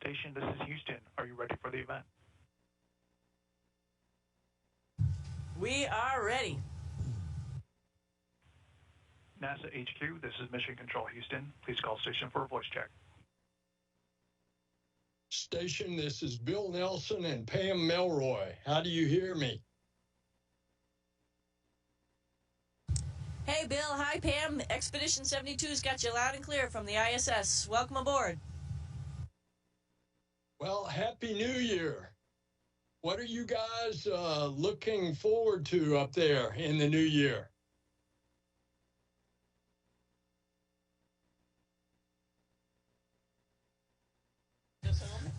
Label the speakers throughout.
Speaker 1: station, this is Houston. Are you ready for the event?
Speaker 2: We are ready.
Speaker 1: NASA HQ, this is Mission Control Houston. Please call station for a voice check.
Speaker 3: Station, this is Bill Nelson and Pam Melroy. How do you hear me?
Speaker 2: Hey, Bill. Hi, Pam. Expedition 72's got you loud and clear from the ISS. Welcome aboard.
Speaker 3: Well, Happy New Year. What are you guys looking forward to up there in the new year?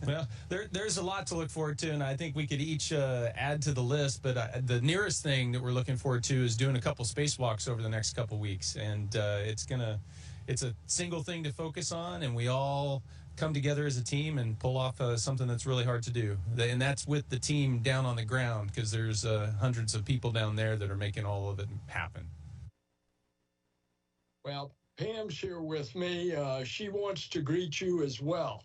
Speaker 4: Well, there's a lot to look forward to, and I think we could each add to the list. But the nearest thing that we're looking forward to is doing a couple spacewalks over the next couple weeks, and it's a single thing to focus on, and we all come together as a team and pull off something that's really hard to do. And that's with the team down on the ground, because there's hundreds of people down there that are making all of it happen.
Speaker 3: Well, Pam's here with me. She wants to greet you as well.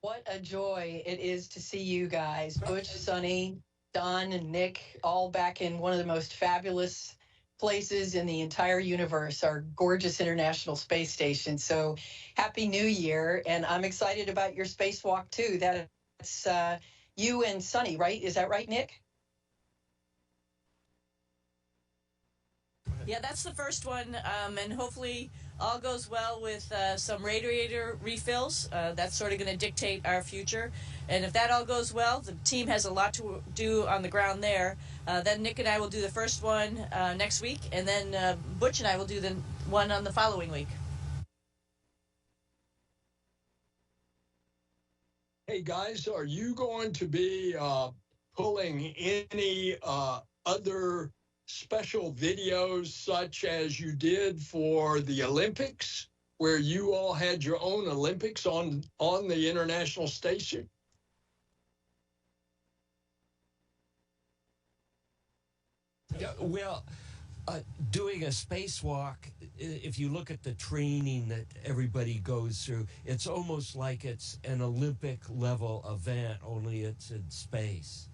Speaker 5: What a joy it is to see you guys, Butch, Suni, Don, and Nick, all back in one of the most fabulous places in the entire universe, our gorgeous International Space Station. So Happy New Year, and I'm excited about your spacewalk too. That's you and Suni, right? Is that right, Nick?
Speaker 2: Yeah, that's the first one, and hopefully all goes well with some radiator refills. That's sort of going to dictate our future. And if that all goes well, the team has a lot to do on the ground there. Then Nick and I will do the first one next week, and then Butch and I will do the one on the following week.
Speaker 3: Hey, guys, are you going to be pulling any other special videos such as you did for the Olympics, where you all had your own Olympics on the International Station?
Speaker 6: Well, doing a spacewalk, if you look at the training that everybody goes through, it's almost like it's an Olympic level event, only it's in space.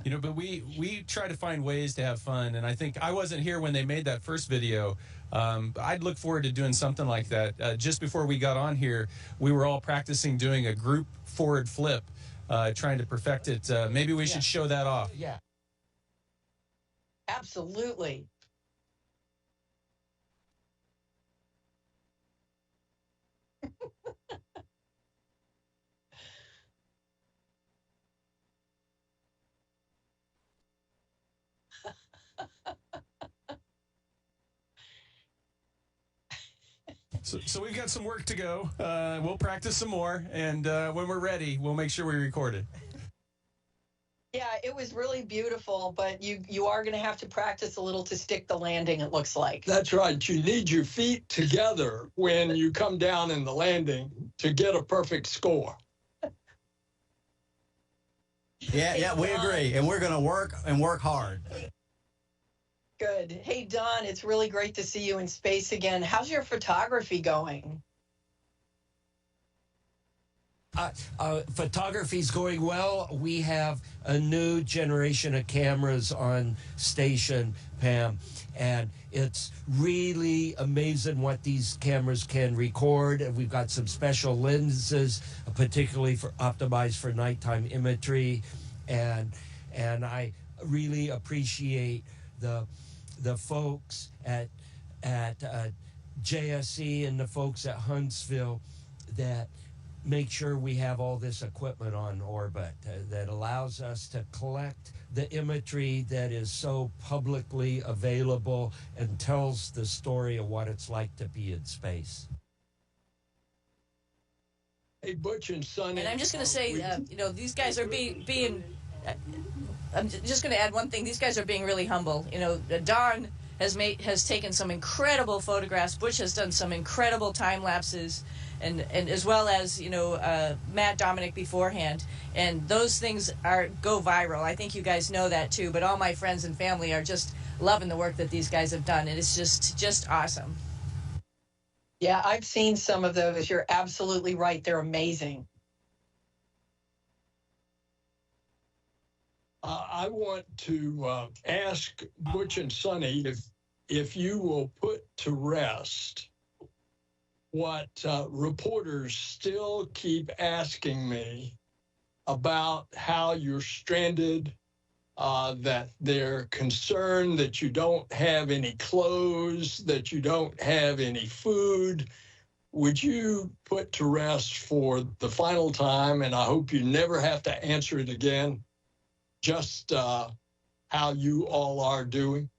Speaker 4: You know, but we try to find ways to have fun, and I think I wasn't here when they made that first video. I'd look forward to doing something like that. Just before we got on here, we were all practicing doing a group forward flip, trying to perfect it. Maybe we should show that off.
Speaker 6: Yeah.
Speaker 5: Absolutely.
Speaker 4: So we've got some work to go. We'll practice some more, and when we're ready, we'll make sure we record it.
Speaker 5: Yeah, it was really beautiful, but you are going to have to practice a little to stick the landing, it looks like.
Speaker 3: That's right. You need your feet together when you come down in the landing to get a perfect score.
Speaker 7: Yeah, we agree. And we're going to work hard.
Speaker 5: Good. Hey, Don, it's really great to see you in space again. How's your photography going?
Speaker 6: Photography's going well. We have a new generation of cameras on station, Pam, and it's really amazing what these cameras can record. And we've got some special lenses, particularly for optimized for nighttime imagery, and I really appreciate the folks at JSC and the folks at Huntsville that make sure we have all this equipment on orbit that allows us to collect the imagery that is so publicly available and tells the story of what it's like to be in space.
Speaker 3: Hey, Butch and Suni.
Speaker 2: And I'm just going to say, these guys are being I'm just going to add one thing. These guys are being really humble. Don has taken some incredible photographs. Butch has done some incredible time lapses, and as well as Matt Dominic beforehand. And those things go viral. I think you guys know that too. But all my friends and family are just loving the work that these guys have done, and it's just awesome.
Speaker 5: Yeah, I've seen some of those. You're absolutely right. They're amazing.
Speaker 3: I want to ask Butch and Sonny if you will put to rest what reporters still keep asking me about how you're stranded, that they're concerned that you don't have any clothes, that you don't have any food. Would you put to rest for the final time, and I hope you never have to answer it again, just how you all are doing?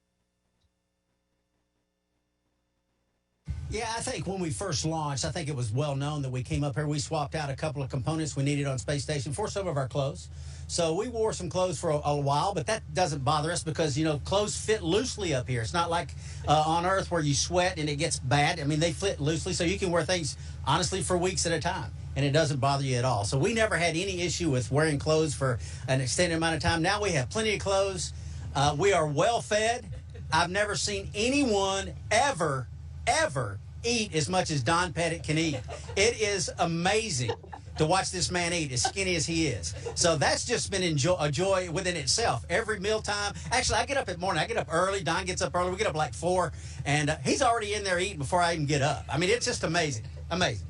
Speaker 7: Yeah, I think when we first launched, I think it was well known that we came up here. We swapped out a couple of components we needed on Space Station for some of our clothes. So we wore some clothes for a while, but that doesn't bother us because, you know, clothes fit loosely up here. It's not like on Earth where you sweat and it gets bad. I mean, they fit loosely, so you can wear things, honestly, for weeks at a time, and it doesn't bother you at all. So we never had any issue with wearing clothes for an extended amount of time. Now we have plenty of clothes. We are well fed. I've never seen anyone ever eat as much as Don Pettit can eat. It is amazing to watch this man eat, as skinny as he is. So that's just been a joy within itself. Every mealtime. Actually, I get up in the morning. I get up early. Don gets up early. We get up like 4, and he's already in there eating before I even get up. I mean, it's just amazing. Amazing.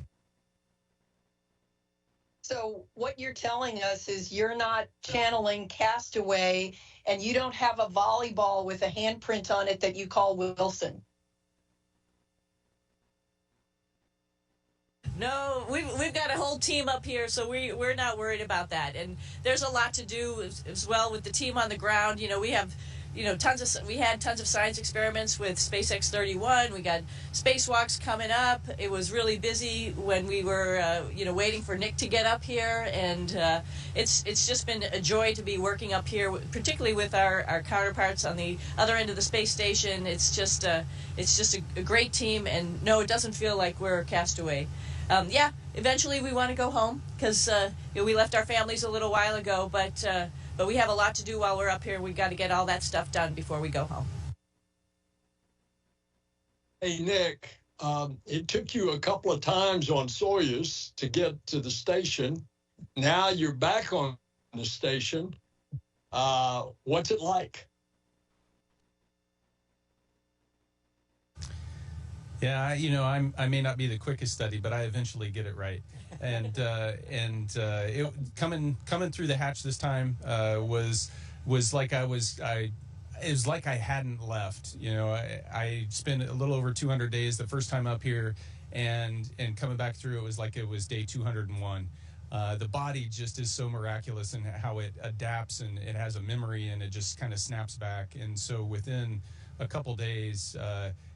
Speaker 5: So what you're telling us is you're not channeling Castaway, and you don't have a volleyball with a handprint on it that you call Wilson.
Speaker 2: No, we've got a whole team up here, so we're not worried about that. And there's a lot to do as well with the team on the ground. You know, we have, you know, we had tons of science experiments with SpaceX 31. We got spacewalks coming up. It was really busy when we were, you know, waiting for Nick to get up here, and it's just been a joy to be working up here, particularly with our counterparts on the other end of the space station. It's just a great team, and no, it doesn't feel like we're Castaway. Yeah, eventually we want to go home because you know, we left our families a little while ago, but we have a lot to do while we're up here. We've got to get all that stuff done before we go home.
Speaker 3: Hey, Nick, it took you a couple of times on Soyuz to get to the station. Now you're back on the station. What's it like?
Speaker 4: Yeah, you know, I may not be the quickest study, but I eventually get it right. And it coming through the hatch this time was like it was like I hadn't left. You know, I spent a little over 200 days the first time up here, and coming back through, it was like it was day 201. The body just is so miraculous in how it adapts, and it has a memory, and it just kind of snaps back. And so within a couple days,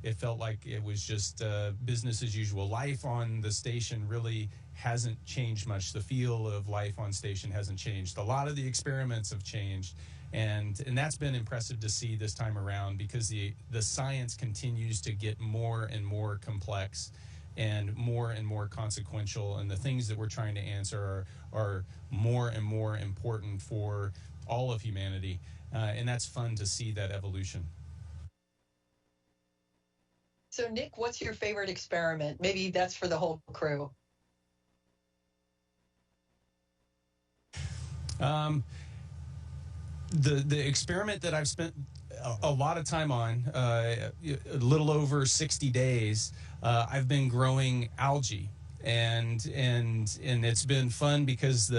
Speaker 4: it felt like it was just business as usual. Life on the station really hasn't changed much. The feel of life on station hasn't changed. A lot of the experiments have changed, and that's been impressive to see this time around, because the science continues to get more and more complex and more consequential, and the things that we're trying to answer are more and more important for all of humanity, and that's fun to see that evolution.
Speaker 5: So, Nick, what's your favorite experiment? Maybe that's for the whole crew.
Speaker 4: The experiment that I've spent a lot of time on, a little over 60 days, I've been growing algae, and it's been fun because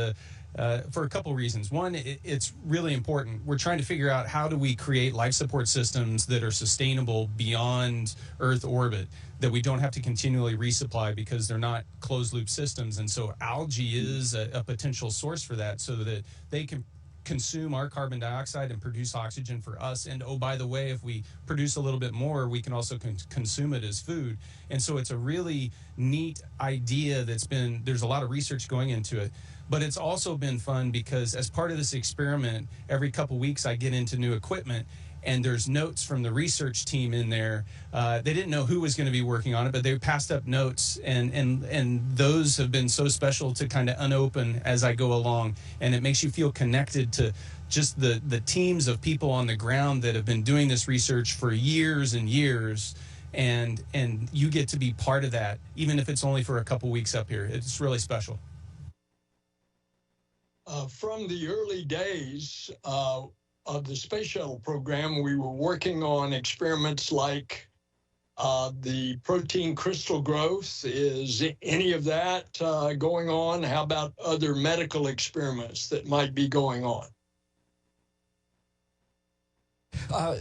Speaker 4: for a couple reasons. One, it's really important. We're trying to figure out how do we create life support systems that are sustainable beyond Earth orbit, that we don't have to continually resupply because they're not closed loop systems. And so algae is a potential source for that, so that they can consume our carbon dioxide and produce oxygen for us. And oh, by the way, if we produce a little bit more, we can also consume it as food. And so it's a really neat idea there's a lot of research going into it. But it's also been fun because as part of this experiment, every couple weeks I get into new equipment, and there's notes from the research team in there. They didn't know who was going to be working on it, but they passed up notes, and those have been so special to kind of unopen as I go along, and it makes you feel connected to just the teams of people on the ground that have been doing this research for years and years, and you get to be part of that, even if it's only for a couple weeks up here. It's really special.
Speaker 3: From the early days of the space shuttle program, we were working on experiments like the protein crystal growth. Is any of that going on? How about other medical experiments that might be going on?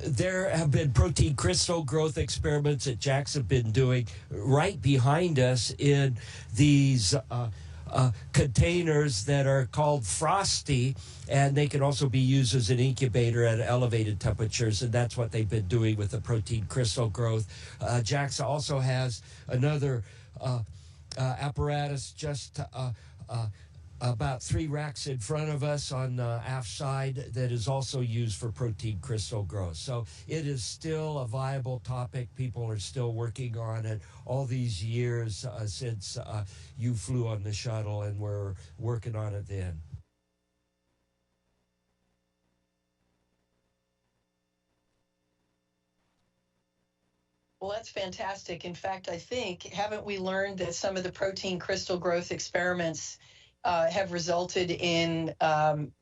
Speaker 6: There have been protein crystal growth experiments that Jack's have been doing right behind us in these containers that are called frosty, and they can also be used as an incubator at elevated temperatures, and that's what they've been doing with the protein crystal growth. Jack's also has another apparatus just about 3 racks in front of us on the aft side that is also used for protein crystal growth. So it is still a viable topic. People are still working on it all these years since you flew on the shuttle, and we're working on it then.
Speaker 5: Well, that's fantastic. In fact, I think, haven't we learned that some of the protein crystal growth experiments have resulted in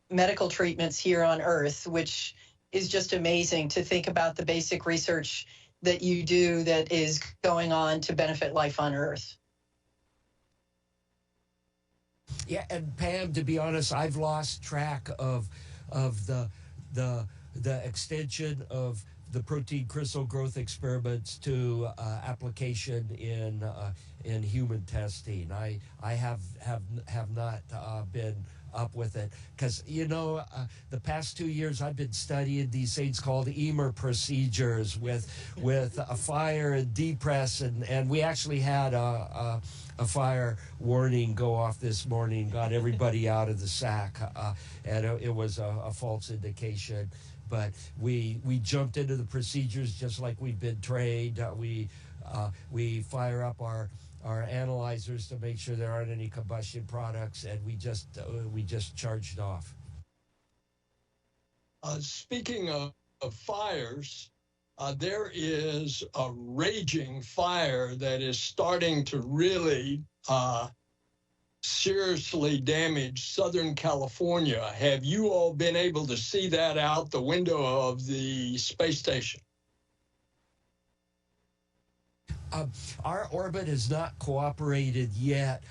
Speaker 5: medical treatments here on Earth, which is just amazing to think about the basic research that you do that is going on to benefit life on Earth.
Speaker 6: Yeah, and Pam, to be honest, I've lost track of the extension of the protein crystal growth experiments to application in human testing. I have not been up with it because the past 2 years I've been studying these things called EMER procedures with a fire and depress, and we actually had a fire warning go off this morning, got everybody out of the sack, and it was a false indication. But we jumped into the procedures just like we've been trained. We fire up our analyzers to make sure there aren't any combustion products, and we just charged off.
Speaker 3: Speaking of fires, there is a raging fire that is starting to really seriously damage Southern California. Have you all been able to see that out the window of the space station?
Speaker 6: Our orbit has not cooperated yet.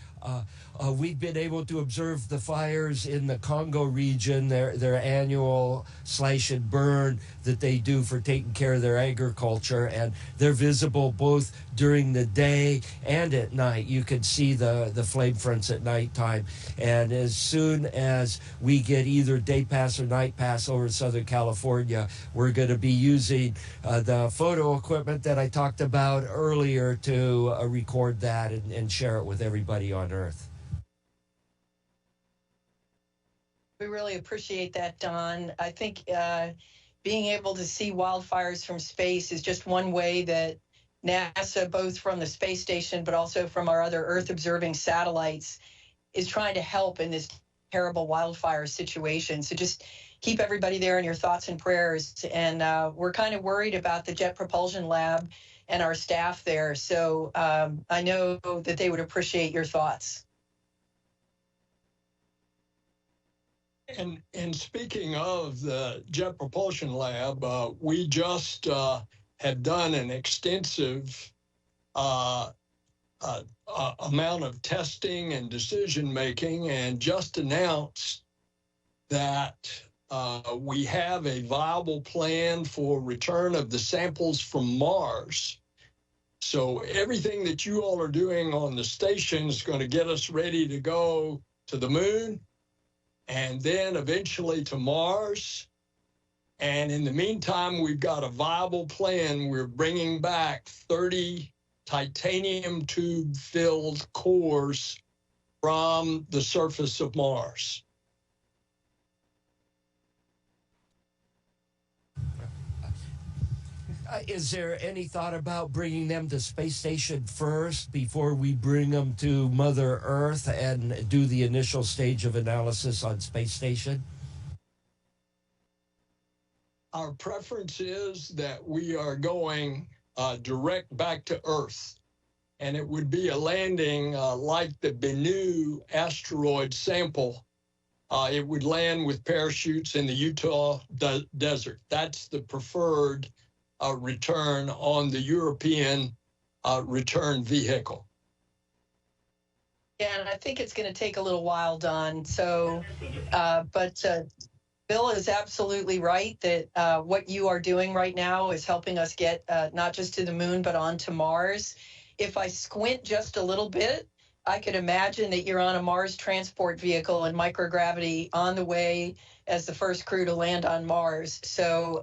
Speaker 6: We've been able to observe the fires in the Congo region, their annual slash and burn that they do for taking care of their agriculture, and they're visible both during the day and at night. You can see the flame fronts at nighttime, and as soon as we get either day pass or night pass over Southern California, we're going to be using the photo equipment that I talked about earlier to record that and share it with everybody on Earth.
Speaker 5: We really appreciate that, Don. I think being able to see wildfires from space is just one way that NASA, both from the space station but also from our other Earth-observing satellites, is trying to help in this terrible wildfire situation. So just keep everybody there in your thoughts and prayers. And we're kind of worried about the Jet Propulsion Lab and our staff there. So I know that they would appreciate your thoughts.
Speaker 3: And speaking of the Jet Propulsion Lab, we just have done an extensive amount of testing and decision making, and just announced that we have a viable plan for return of the samples from Mars. So everything that you all are doing on the station is going to get us ready to go to the moon, and then eventually to Mars. And in the meantime, we've got a viable plan. We're bringing back 30 titanium tube-filled cores from the surface of Mars.
Speaker 6: Is there any thought about bringing them to space station first before we bring them to Mother Earth and do the initial stage of analysis on space station?
Speaker 3: Our preference is that we are going direct back to Earth. And it would be a landing like the Bennu asteroid sample. It would land with parachutes in the Utah desert. That's the preferred return on the European return vehicle.
Speaker 5: Yeah, and I think it's going to take a little while, Don. So, but Bill is absolutely right that what you are doing right now is helping us get not just to the moon, but onto Mars. If I squint just a little bit, I could imagine that you're on a Mars transport vehicle in microgravity on the way as the first crew to land on Mars. So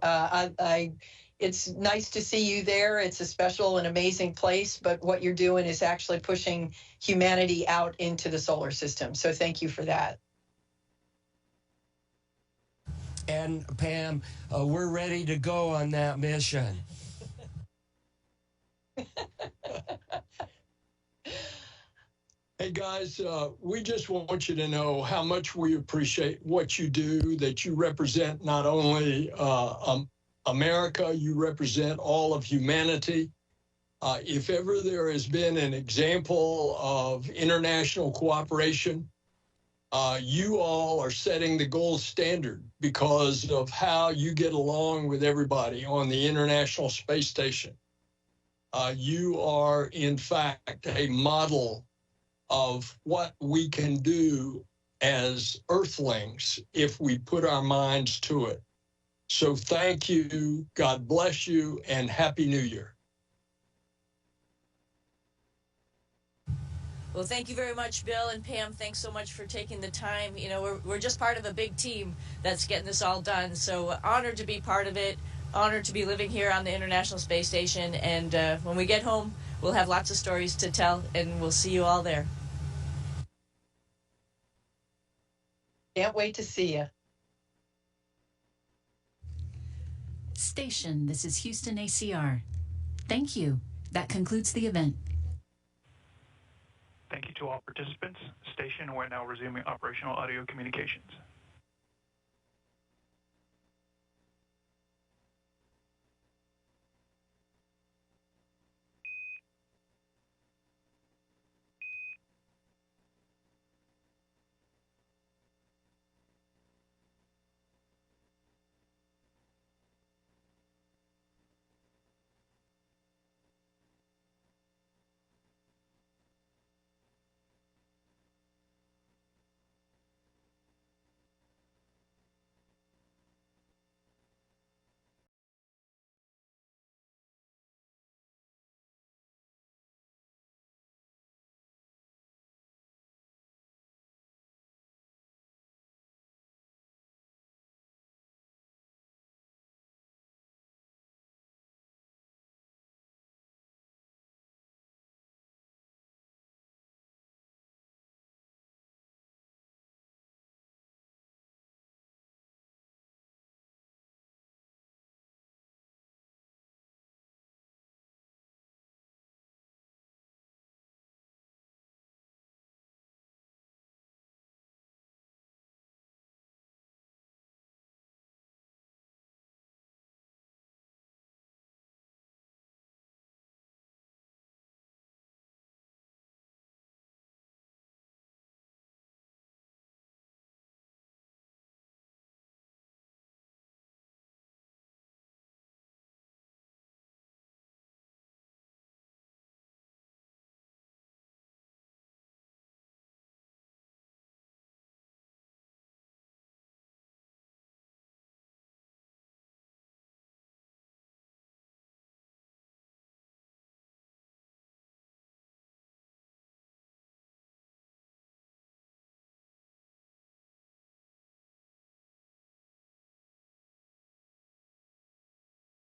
Speaker 5: it's nice to see you there. It's a special and amazing place, but what you're doing is actually pushing humanity out into the solar system. So thank you for that.
Speaker 6: And Pam, we're ready to go on that mission.
Speaker 3: Hey guys, we just want you to know how much we appreciate what you do, that you represent not only America, you represent all of humanity. If ever there has been an example of international cooperation, you all are setting the gold standard because of how you get along with everybody on the International Space Station. You are, in fact, a model of what we can do as Earthlings if we put our minds to it. So thank you, God bless you, and Happy New Year.
Speaker 2: Well, thank you very much, Bill and Pam. Thanks so much for taking the time. You know, we're just part of a big team that's getting this all done. So honored to be part of it, honored to be living here on the International Space Station. And when we get home, we'll have lots of stories to tell, and we'll see you all there.
Speaker 5: Can't wait to see you.
Speaker 8: Station, this is Houston ACR. Thank you. That concludes the event.
Speaker 1: Thank you to all participants. Station, we're now resuming operational audio communications.